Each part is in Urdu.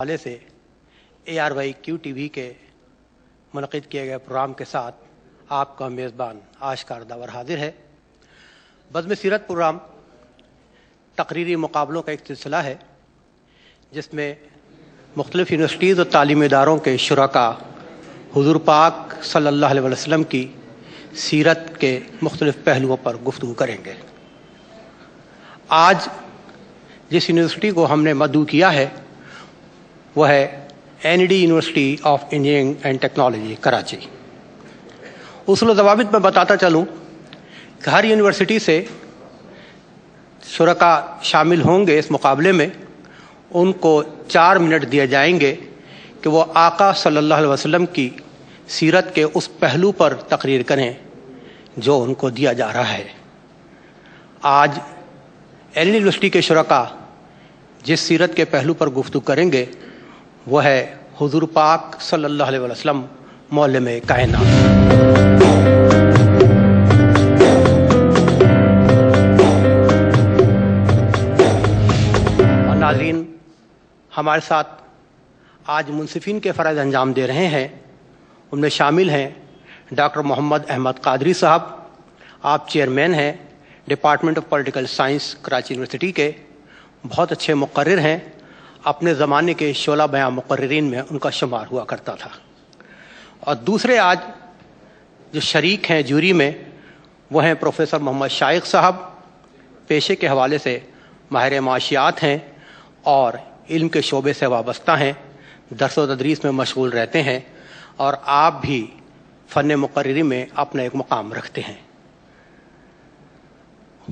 حوالے سے ARYQ-TV کے منعقد کیے گئے پروگرام کے ساتھ آپ کا میزبان آشکار داور حاضر ہے۔ بزم سیرت پروگرام تقریری مقابلوں کا ایک سلسلہ ہے جس میں مختلف یونیورسٹیز اور تعلیمی اداروں کے شرکاء حضور پاک صلی اللہ علیہ وسلم کی سیرت کے مختلف پہلوؤں پر گفتگو کریں گے۔ آج جس یونیورسٹی کو ہم نے مدعو کیا ہے وہ ہے NED university of engineering and technology Karachi. اصول و ضوابط میں بتاتا چلوں کہ ہر یونیورسٹی سے شرکاء شامل ہوں گے اس مقابلے میں، ان کو 4 منٹ دیے جائیں گے کہ وہ آقا صلی اللہ علیہ وسلم کی سیرت کے اس پہلو پر تقریر کریں جو ان کو دیا جا رہا ہے۔ آج NED یونیورسٹی کے شرکاء جس سیرت کے پہلو پر گفتگو کریں گے وہ ہے حضور پاک صلی اللہ علیہ وسلم معلم کائنات۔ اور ناظرین، ہمارے ساتھ آج منصفین کے فرائض انجام دے رہے ہیں، ان میں شامل ہیں ڈاکٹر محمد احمد قادری صاحب، آپ چیئرمین ہیں department of political science Karachi university کے، بہت اچھے مقرر ہیں، اپنے زمانے کے شعلہ بیاں مقررین میں ان کا شمار ہوا کرتا تھا۔ اور دوسرے آج جو شریک ہیں جوری میں وہ ہیں پروفیسر محمد شائق صاحب، پیشے کے حوالے سے ماہر معاشیات ہیں اور علم کے شعبے سے وابستہ ہیں، درس و تدریس میں مشغول رہتے ہیں اور آپ بھی فن مقرری میں اپنا ایک مقام رکھتے ہیں۔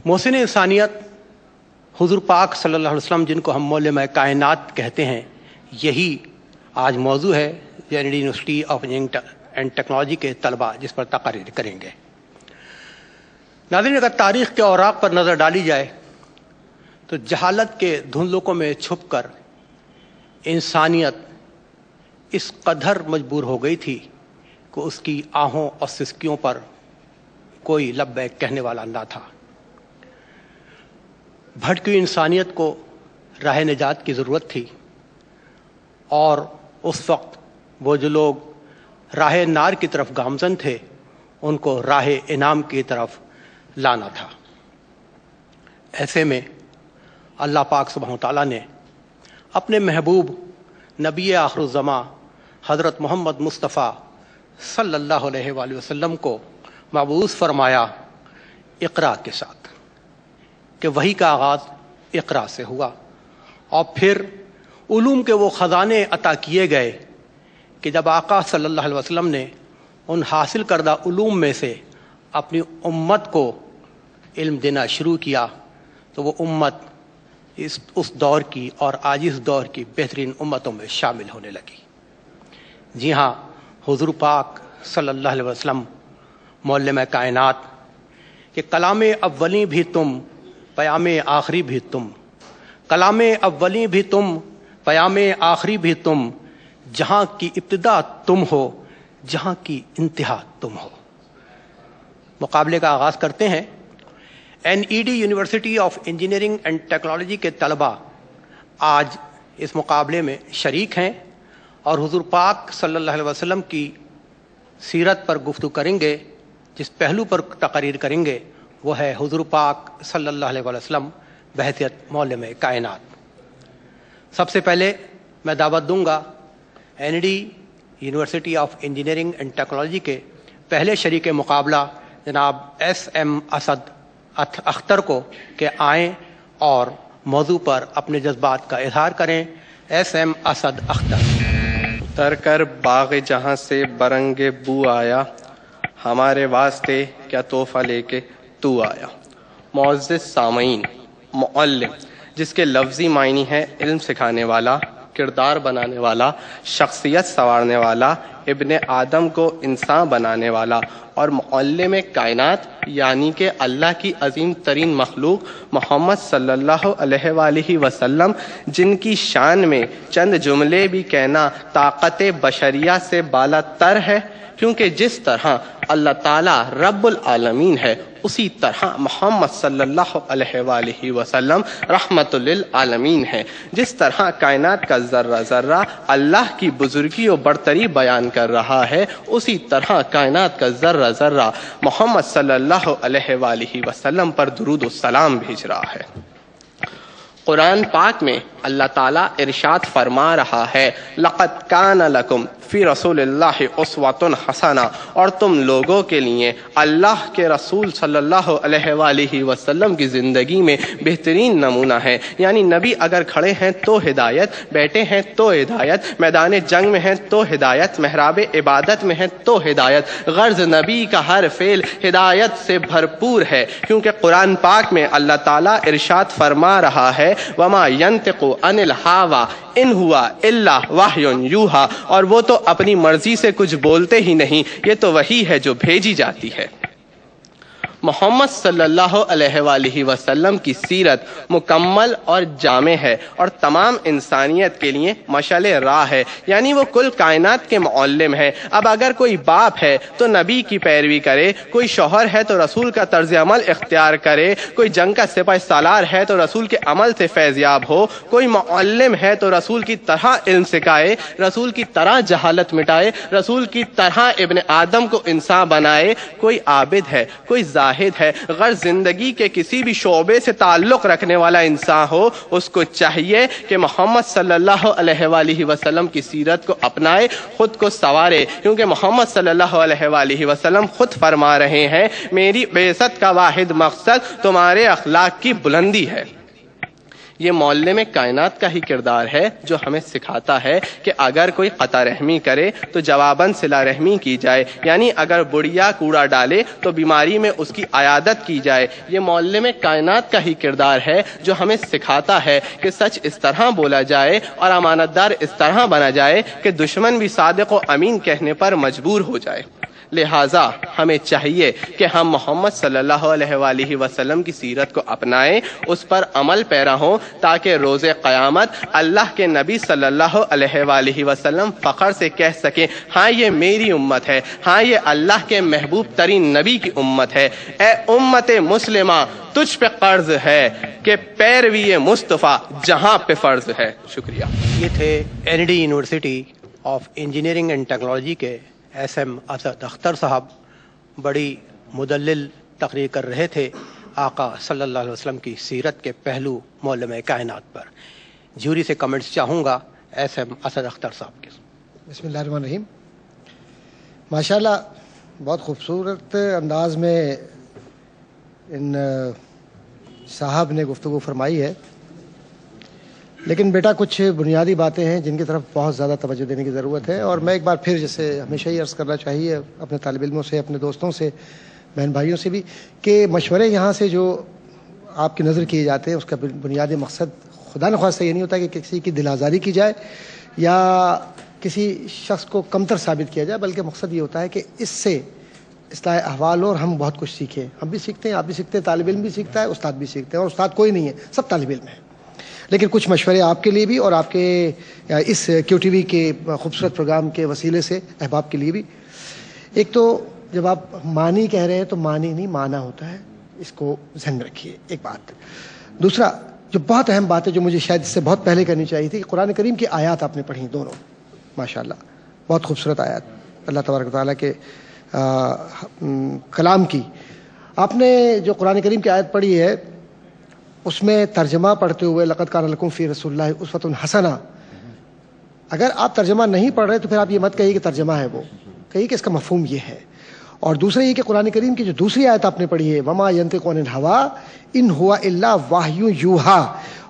محسن انسانیت حضور پاک صلی اللہ علیہ وسلم جن کو ہم معلم کائنات کہتے ہیں، یہی آج موضوع ہے NED university of engineering and technology کے طلباء جس پر تقریر کریں گے۔ ناظرین، اگر تاریخ کے اوراق پر نظر ڈالی جائے تو جہالت کے دھندلکوں میں چھپ کر انسانیت اس قدر مجبور ہو گئی تھی کہ اس کی آہوں اور سسکیوں پر کوئی لبیک کہنے والا نہ تھا۔ بھٹکی انسانیت کو راہ نجات کی ضرورت تھی اور اس وقت وہ جو لوگ راہ نار کی طرف گامزن تھے ان کو راہ انعام کی طرف لانا تھا۔ ایسے میں اللہ پاک سبحانہ وتعالیٰ نے اپنے محبوب نبی آخر الزماں حضرت محمد مصطفیٰ صلی اللہ علیہ وآلہ وسلم کو مبعوث فرمایا اقرا کے ساتھ، کہ وحی کا آغاز اقرا سے ہوا، اور پھر علوم کے وہ خزانے عطا کیے گئے کہ جب آقا صلی اللہ علیہ وسلم نے ان حاصل کردہ علوم میں سے اپنی امت کو علم دینا شروع کیا تو وہ امت اس دور کی اور آج اس دور کی بہترین امتوں میں شامل ہونے لگی۔ جی ہاں، حضور پاک صلی اللہ علیہ وسلم معلم کائنات کہ کلام اولی بھی تم، پیام آخری بھی تم، کلام اولی بھی تم، پیام آخری بھی تم، جہاں کی ابتدا تم ہو، جہاں کی انتہا تم ہو۔ مقابلے کا آغاز کرتے ہیں۔ NED university of engineering and technology کے طلباء آج اس مقابلے میں شریک ہیں اور حضور پاک صلی اللہ علیہ وسلم کی سیرت پر گفتگو کریں گے، جس پہلو پر تقریر کریں گے وہ ہے حضور پاک صلی اللہ علیہ وسلم بحیثیت معلم کائنات۔ سب سے پہلے میں دعوت دوں گا NED university of engineering and technology کے پہلے شریک مقابلہ جناب SM اسد اختر کو کہ آئیں اور موضوع پر اپنے جذبات کا اظہار کریں۔ SM اسد اختر۔ اتر کر باغ جہاں سے برنگ بو آیا، ہمارے واسطے کیا تحفہ لے کے تو آیا۔ معزز سامعین، معلم جس کے لفظی معنی ہے علم سکھانے والا، کردار بنانے والا، شخصیت سنوارنے والا، ابن آدم کو انسان بنانے والا، اور معلم کائنات یعنی کہ اللہ کی عظیم ترین مخلوق محمد صلی اللہ علیہ وآلہ وسلم، جن کی شان میں چند جملے بھی کہنا طاقت بشریہ سے بالا تر ہے، کیونکہ جس طرح اللہ تعالیٰ رب العالمین ہے اسی طرح محمد صلی اللہ علیہ وآلہ وسلم رحمت للعالمین ہے. جس طرح کائنات کا ذرہ ذرہ اللہ کی بزرگی و برتری بیان کر رہا ہے، اسی طرح کائنات کا ذرہ ذرہ محمد صلی اللہ علیہ وآلہ وسلم پر درود و سلام بھیج رہا ہے. قرآن پاک میں اللہ تعالیٰ ارشاد فرما رہا ہے، لقد کان لکم فی رسول اللہ اسوۃ حسنہ، اور تم لوگوں کے لیے اللہ کے رسول صلی اللہ علیہ وآلہ وسلم کی زندگی میں بہترین نمونہ ہے. یعنی نبی اگر کھڑے ہیں تو ہدایت، بیٹھے ہیں تو ہدایت، میدان جنگ میں ہیں تو ہدایت، محراب عبادت میں ہیں تو ہدایت. غرض نبی کا ہر فعل ہدایت سے بھرپور ہے، کیونکہ قرآن پاک میں اللہ تعالیٰ ارشاد فرما رہا ہے، وما ينطق عن الهوى ان ہوا الا وحی یوحی، اور وہ تو اپنی مرضی سے کچھ بولتے ہی نہیں، یہ تو وحی ہے جو بھیجی جاتی ہے. محمد صلی اللہ علیہ وآلہ وسلم کی سیرت مکمل اور جامع ہے اور تمام انسانیت کے لیے مشعل راہ ہے. یعنی وہ کل کائنات کے معلم ہے. اب اگر کوئی باپ ہے تو نبی کی پیروی کرے، کوئی شوہر ہے تو رسول کا طرز عمل اختیار کرے، کوئی جنگ کا سپہ سالار ہے تو رسول کے عمل سے فیضیاب ہو، کوئی معلم ہے تو رسول کی طرح علم سکھائے، رسول کی طرح جہالت مٹائے، رسول کی طرح ابن آدم کو انسان بنائے. کوئی عابد ہے، کوئی زاہد ہے. غرض زندگی کے کسی بھی شعبے سے تعلق رکھنے والا انسان ہو، اس کو چاہیے کہ محمد صلی اللہ علیہ وآلہ وسلم کی سیرت کو اپنائے، خود کو سنوارے. کیونکہ محمد صلی اللہ علیہ وآلہ وسلم خود فرما رہے ہیں، میری بعثت کا واحد مقصد تمہارے اخلاق کی بلندی ہے. یہ معلم کائنات کا ہی کردار ہے جو ہمیں سکھاتا ہے کہ اگر کوئی قطع رحمی کرے تو جواباً صلہ رحمی کی جائے. یعنی اگر بڑھیا کوڑا ڈالے تو بیماری میں اس کی عیادت کی جائے. یہ معلم کائنات کا ہی کردار ہے جو ہمیں سکھاتا ہے کہ سچ اس طرح بولا جائے اور امانت دار اس طرح بنا جائے کہ دشمن بھی صادق و امین کہنے پر مجبور ہو جائے. لہٰذا ہمیں چاہیے کہ ہم محمد صلی اللہ علیہ وآلہ وسلم کی سیرت کو اپنائیں، اس پر عمل پیرا ہوں، تاکہ روز قیامت اللہ کے نبی صلی اللہ علیہ وآلہ وسلم فخر سے کہہ سکیں، ہاں یہ میری امت ہے، ہاں یہ اللہ کے محبوب ترین نبی کی امت ہے. اے امت مسلمہ، تجھ پہ قرض ہے کہ پیروی مصطفیٰ جہاں پہ فرض ہے. شکریہ. یہ تھے ND university of engineering and technology کے SM اسد اختر صاحب. بڑی مدلل تقریر کر رہے تھے آقا صلی اللہ علیہ وسلم کی سیرت کے پہلو معلم کائنات پر. جوری سے کمنٹس چاہوں گا SM اسد اختر صاحب کے. بسم اللہ الرحمن الرحیم. ماشاءاللہ بہت خوبصورت انداز میں ان صاحب نے گفتگو فرمائی ہے، لیکن بیٹا کچھ بنیادی باتیں ہیں جن کی طرف بہت زیادہ توجہ دینے کی ضرورت ہے. اور میں ایک بار پھر جیسے ہمیشہ ہی عرض کرنا چاہیے اپنے طالب علموں سے، اپنے دوستوں سے، بہن بھائیوں سے بھی، کہ مشورے یہاں سے جو آپ کی نظر کیے جاتے ہیں اس کا بنیادی مقصد خدا نخواستہ یہ نہیں ہوتا کہ کسی کی دل آزاری کی جائے یا کسی شخص کو کمتر ثابت کیا جائے، بلکہ مقصد یہ ہوتا ہے کہ اس سے اصلاح احوال اور ہم بہت کچھ سیکھیں. ہم بھی سیکھتے ہیں، آپ بھی سیکھتے ہیں، طالب علم بھی سیکھتا ہے، استاد بھی سیکھتے ہیں. اور استاد کوئی نہیں ہے، سب طالب علم ہیں. لیکن کچھ مشورے آپ کے لیے بھی اور آپ کے اس QTV کے خوبصورت پروگرام کے وسیلے سے احباب کے لیے بھی. ایک تو جب آپ معنی کہہ رہے ہیں تو معنی نہیں معنی ہوتا ہے، اس کو ذہن میں رکھیے. ایک بات. دوسرا جو بہت اہم بات ہے جو مجھے شاید اس سے بہت پہلے کرنی چاہیے تھی، کہ قرآن کریم کی آیات آپ نے پڑھی دونوں، ماشاءاللہ بہت خوبصورت آیات اللہ تبارک و تعالیٰ کے کلام کی. آپ نے جو قرآن کریم کی آیت پڑھی ہے اس میں ترجمہ پڑھتے ہوئے لقد کان لکم فی رسول اللہ اسوۃ حسنہ، اگر آپ ترجمہ نہیں پڑھ رہے تو پھر آپ یہ مت کہیے کہ ترجمہ ہے، وہ کہیے کہ اس کا مفہوم یہ ہے. اور دوسرا یہ کہ قرآن کریم کی جو دوسری آیت آپ نے پڑھی ہے وما ینطق عن الهوى ان هو الا وحی یوحی،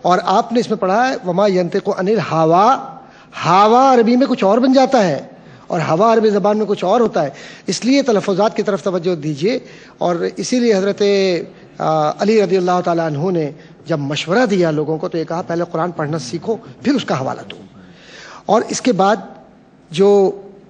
اور آپ نے اس میں پڑھا ہے وما ینطق عن الهوى. ہوا عربی میں کچھ اور بن جاتا ہے اور ہوا عربی زبان میں کچھ اور ہوتا ہے، اس لیے تلفظات کی طرف توجہ دیجیے. اور اسی لیے حضرت علی رضی اللہ تعالیٰ عنہ نے جب مشورہ دیا لوگوں کو تو یہ کہا پہلے قرآن پڑھنا سیکھو پھر اس کا حوالہ دو. اور اس کے بعد جو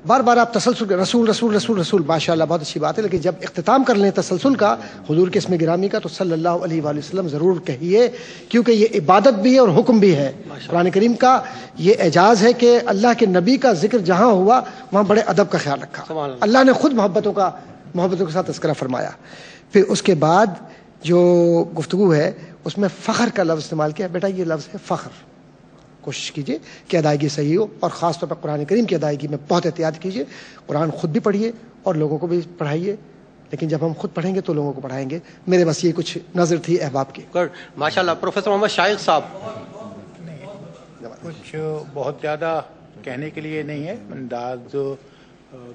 بار بار آپ تسلسل رسول رسول رسول رسول ماشاءاللہ بہت اچھی بات ہے، لیکن جب اختتام کر لیں تسلسل کا حضور کے اسم گرامی کا تو صلی اللہ علیہ وآلہ وسلم ضرور کہیے، کیونکہ یہ عبادت بھی ہے اور حکم بھی ہے. قرآن کریم کا یہ اعجاز ہے کہ اللہ کے نبی کا ذکر جہاں ہوا وہاں بڑے ادب کا خیال رکھا. اللہ نے خود محبتوں کے ساتھ تذکرہ فرمایا. پھر اس کے بعد جو گفتگو ہے اس میں فخر کا لفظ استعمال کیا. بیٹا یہ لفظ ہے فخر, کوشش کیجئے کہ ادائیگی صحیح ہو, اور خاص طور پر قرآن کریم کی ادائیگی میں بہت احتیاط کیجئے. قرآن خود بھی پڑھیے اور لوگوں کو بھی پڑھائیے, لیکن جب ہم خود پڑھیں گے تو لوگوں کو پڑھائیں گے. میرے بس یہ کچھ نظر تھی احباب کی. ماشاء اللہ. پروفیسر محمد شائق صاحب. کچھ بہت زیادہ کہنے کے لیے نہیں ہے, انداز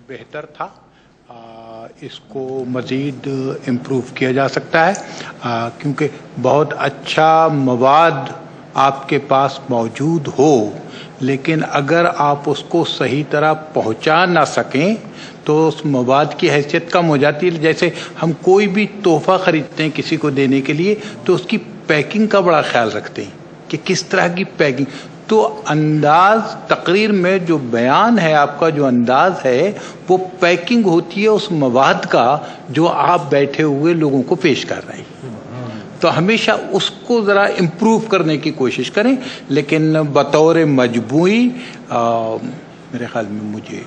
بہتر تھا, اس کو مزید امپروو کیا جا سکتا ہے, کیونکہ بہت اچھا مواد آپ کے پاس موجود ہو, لیکن اگر آپ اس کو صحیح طرح پہنچا نہ سکیں تو اس مواد کی حیثیت کم ہو جاتی ہے. جیسے ہم کوئی بھی تحفہ خریدتے ہیں کسی کو دینے کے لیے تو اس کی پیکنگ کا بڑا خیال رکھتے ہیں کہ کس طرح کی پیکنگ. تو انداز تقریر میں جو بیان ہے, آپ کا جو انداز ہے, وہ پیکنگ ہوتی ہے اس مواد کا جو آپ بیٹھے ہوئے لوگوں کو پیش کر رہے ہیں. تو ہمیشہ اس کو ذرا امپروو کرنے کی کوشش کریں, لیکن بطور مجموعی میرے خیال میں مجھے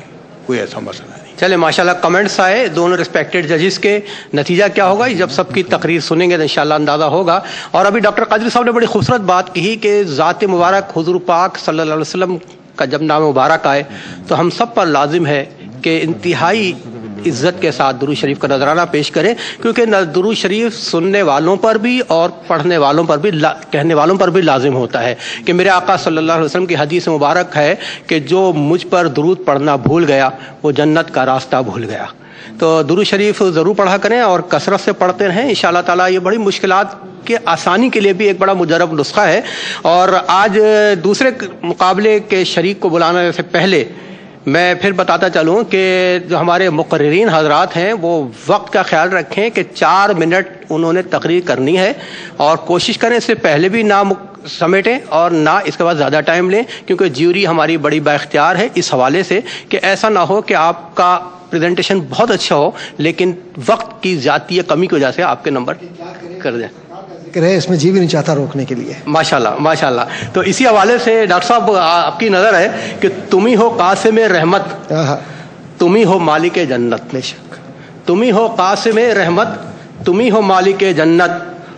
کوئی ایسا مسئلہ نہیں. چلے ماشاءاللہ کمنٹس آئے دونوں ریسپیکٹڈ ججز کے. نتیجہ کیا ہوگا جب سب کی تقریر سنیں گے تو انشاءاللہ اندازہ ہوگا. اور ابھی ڈاکٹر قادری صاحب نے بڑی خوبصورت بات کہی کہ ذات مبارک حضور پاک صلی اللہ علیہ وسلم کا جب نام مبارک آئے تو ہم سب پر لازم ہے کہ انتہائی عزت کے ساتھ درود شریف کا نذرانہ پیش کریں, کیونکہ درود شریف سننے والوں پر بھی اور پڑھنے والوں پر بھی, کہنے والوں پر بھی لازم ہوتا ہے. کہ میرے آقا صلی اللہ علیہ وسلم کی حدیث مبارک ہے کہ جو مجھ پر درود پڑھنا بھول گیا وہ جنت کا راستہ بھول گیا. تو درود شریف ضرور پڑھا کریں اور کثرت سے پڑھتے رہیں. انشاءاللہ تعالیٰ یہ بڑی مشکلات کے آسانی کے لیے بھی ایک بڑا مجرب نسخہ ہے. اور آج دوسرے مقابلے کے شریک کو بلانے سے پہلے میں پھر بتاتا چلوں کہ جو ہمارے مقررین حضرات ہیں وہ وقت کا خیال رکھیں کہ 4 منٹ انہوں نے تقریر کرنی ہے, اور کوشش کریں اس سے پہلے بھی نہ سمیٹیں اور نہ اس کے بعد زیادہ ٹائم لیں, کیونکہ جیوری ہماری بڑی بااختیار ہے اس حوالے سے کہ ایسا نہ ہو کہ آپ کا پریزنٹیشن بہت اچھا ہو لیکن وقت کی ذاتی کمی کی وجہ سے آپ کے نمبر کر دیں. اس میں جی بھی نہیں چاہتا روکنے کے لیے. ماشاءاللہ ماشاءاللہ. تو اسی حوالے سے ڈاکٹر صاحب آپ کی نظر ہے کہ تم ہی ہو قاسم رحمت, تم ہی ہو مالک جنت, بے شک تم ہی ہو قاسم رحمت, تم ہی ہو مالک جنت,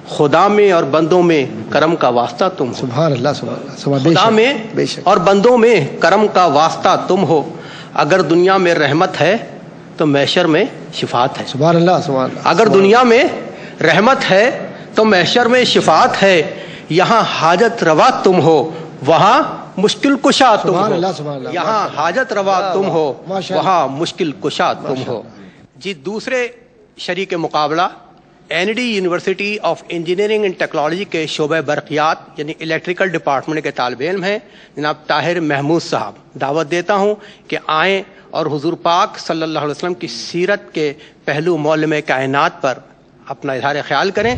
خدا میں اور بندوں میں کرم کا واسطہ تم ہو. سبحان اللہ, سبحان اللہ. خدا میں اور بندوں میں کرم کا واسطہ تم ہو. اگر دنیا میں رحمت ہے تو محشر میں شفاعت ہے. سبحان اللہ, سبحان اللہ. اگر دنیا میں رحمت ہے تو محشر میں شفاعت ہے. یہاں حاجت روا تم ہو وہاں مشکل کشا تم ہو. یہاں حاجت روا تم ہو وہاں مشکل کشا تم ہو. جی دوسرے شریک مقابلہ N D university of engineering and technology کے شعبہ برقیات یعنی الیکٹریکل ڈپارٹمنٹ کے طالب علم ہیں جناب طاہر محمود صاحب. دعوت دیتا ہوں کہ آئیں اور حضور پاک صلی اللہ علیہ وسلم کی سیرت کے پہلو معلم کائنات پر اپنا اظہار خیال کریں.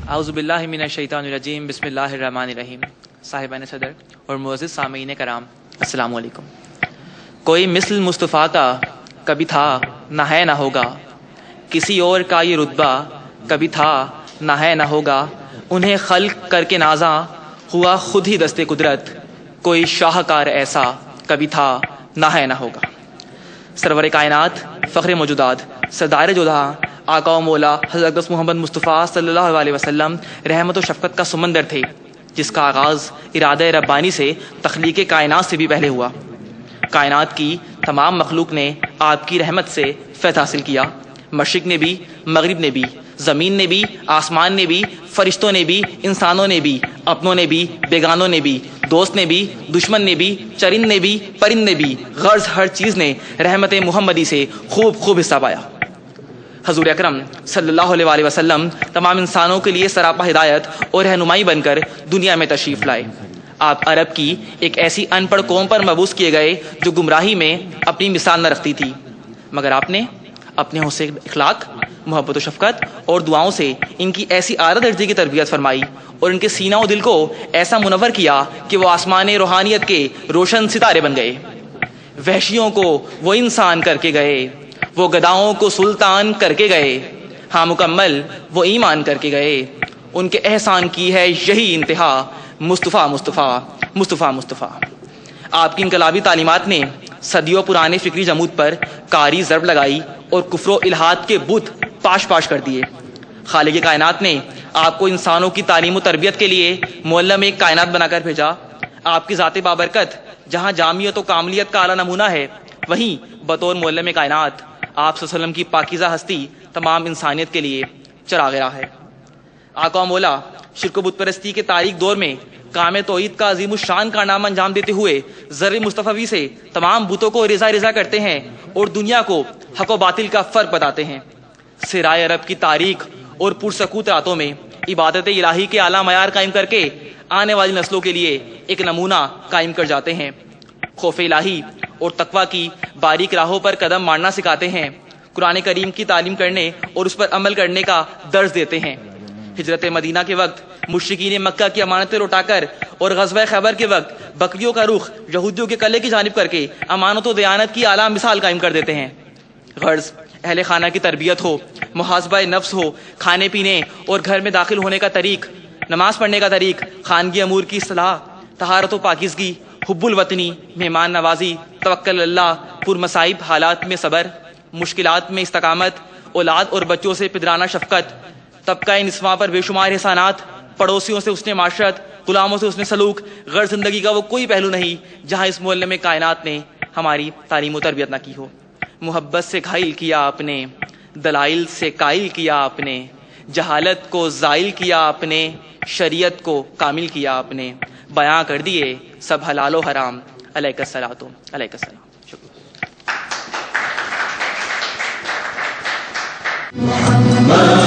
اعوذ باللہ من الشیطان الرجیم, بسم اللہ الرحمن الرحیم. صاحبان صدر اور معزز سامعین کرام, السلام علیکم. کوئی مثل مصطفیٰ کا کبھی تھا نہ ہے نہ ہوگا, کسی اور کا یہ رتبہ کبھی تھا نہ ہے نہ ہوگا. انہیں خلق کر کے نازاں ہوا خود ہی دست قدرت, کوئی شاہکار ایسا کبھی تھا نہ ہے نہ ہوگا. سرور کائنات, فخر موجودات, سردار جودہاں, آقا و مولا حضرت محمد مصطفیٰ صلی اللہ علیہ وسلم رحمت و شفقت کا سمندر تھے, جس کا آغاز ارادہ ربانی سے تخلیق کائنات سے بھی پہلے ہوا. کائنات کی تمام مخلوق نے آپ کی رحمت سے فیض حاصل کیا. مشرق نے بھی, مغرب نے بھی, زمین نے بھی, آسمان نے بھی, فرشتوں نے بھی, انسانوں نے بھی, اپنوں نے بھی, بیگانوں نے بھی, دوست نے بھی, دشمن نے بھی, چرند نے بھی, پرند نے بھی, غرض ہر چیز نے رحمت محمدی سے خوب خوب حصہ پایا. حضور اکرم صلی اللہ علیہ وآلہ وسلم تمام انسانوں کے لیے سراپا ہدایت اور رہنمائی بن کر دنیا میں تشریف لائے. آپ عرب کی ایک ایسی ان پڑھ قوم پر مبعوث کیے گئے جو گمراہی میں اپنی مثال نہ رکھتی تھی, مگر آپ نے اپنے حسن اخلاق, محبت و شفقت اور دعاؤں سے ان کی ایسی اعلیٰ درجے کی تربیت فرمائی اور ان کے سینہ و دل کو ایسا منور کیا کہ وہ آسمان روحانیت کے روشن ستارے بن گئے. وحشیوں کو وہ انسان کر کے گئے, وہ گداؤں کو سلطان کر کے گئے, ہاں مکمل وہ ایمان کر کے گئے. ان کے احسان کی ہے یہی انتہا, مصطفیٰ مصطفیٰ مصطفیٰ مصطفیٰ. آپ کی انقلابی تعلیمات نے صدیوں پرانے فکری جمود پر کاری ضرب لگائی اور کفر و الحاد کے بت پاش پاش کر دیے۔ خالق کائنات نے آپ کو انسانوں کی تعلیم و تربیت کے لیے معلم ایک کائنات بنا کر بھیجا۔ آپ کی ذات بابرکت جہاں جامعیت و کاملیت کا اعلیٰ نمونہ ہے، وہیں بطور معلم کائنات آپ صلی اللہ علیہ وسلم کی پاکیزہ ہستی تمام انسانیت کے لیے چراغ راہ ہے۔ آقا مولا شرک و بت پرستی کے تاریک دور میں کام توحید کا عظیم الشان کارنامہ انجام دیتے ہوئے ذر مصطفی سے تمام بتوں کو رضا رضا کرتے ہیں اور دنیا کو حق و باطل کا فرق بتاتے ہیں۔ سرائے عرب کی تاریخ اور پرسکوت راتوں میں عبادت الہی کے اعلیٰ معیار قائم کر کے آنے والی نسلوں کے لیے ایک نمونہ قائم کر جاتے ہیں۔ خوف الہی اور تقویٰ کی باریک راہوں پر قدم مارنا سکھاتے ہیں، قرآن کریم کی تعلیم کرنے اور اس پر عمل کرنے کا درس دیتے ہیں۔ ہجرت مدینہ کے وقت مشرکین مکہ کی امانتیں لوٹا کر اور غزوہ خیبر کے وقت بکریوں کا رخ یہودیوں کے قلعے کی جانب کر کے امانت و دیانت کی اعلیٰ مثال قائم کر دیتے ہیں۔ غرض اہل خانہ کی تربیت ہو، محاسبہ نفس ہو، کھانے پینے اور گھر میں داخل ہونے کا طریق، نماز پڑھنے کا طریق، خانگی امور کی اصلاح، طہارت و پاکیزگی، حب الوطنی، مہمان نوازی، توکل اللہ، پرمصائب حالات میں صبر، مشکلات میں استقامت، اولاد اور بچوں سے پدرانہ شفقت، طبقہ نسواں پر بے شمار احسانات، پڑوسیوں سے حسن معاشرت، غلاموں سے حسن سلوک، غیر زندگی کا وہ کوئی پہلو نہیں جہاں اس معلم کائنات نے ہماری تعلیم و تربیت نہ کی ہو۔ محبت سے گھائل کیا آپ نے، دلائل سے قائل کیا آپ نے، جہالت کو زائل کیا آپ نے، شریعت کو کامل کیا آپ نے، بیاں کر دیے سب حلال و حرام، علیک الصلاۃ علیک السلام۔ شکریہ۔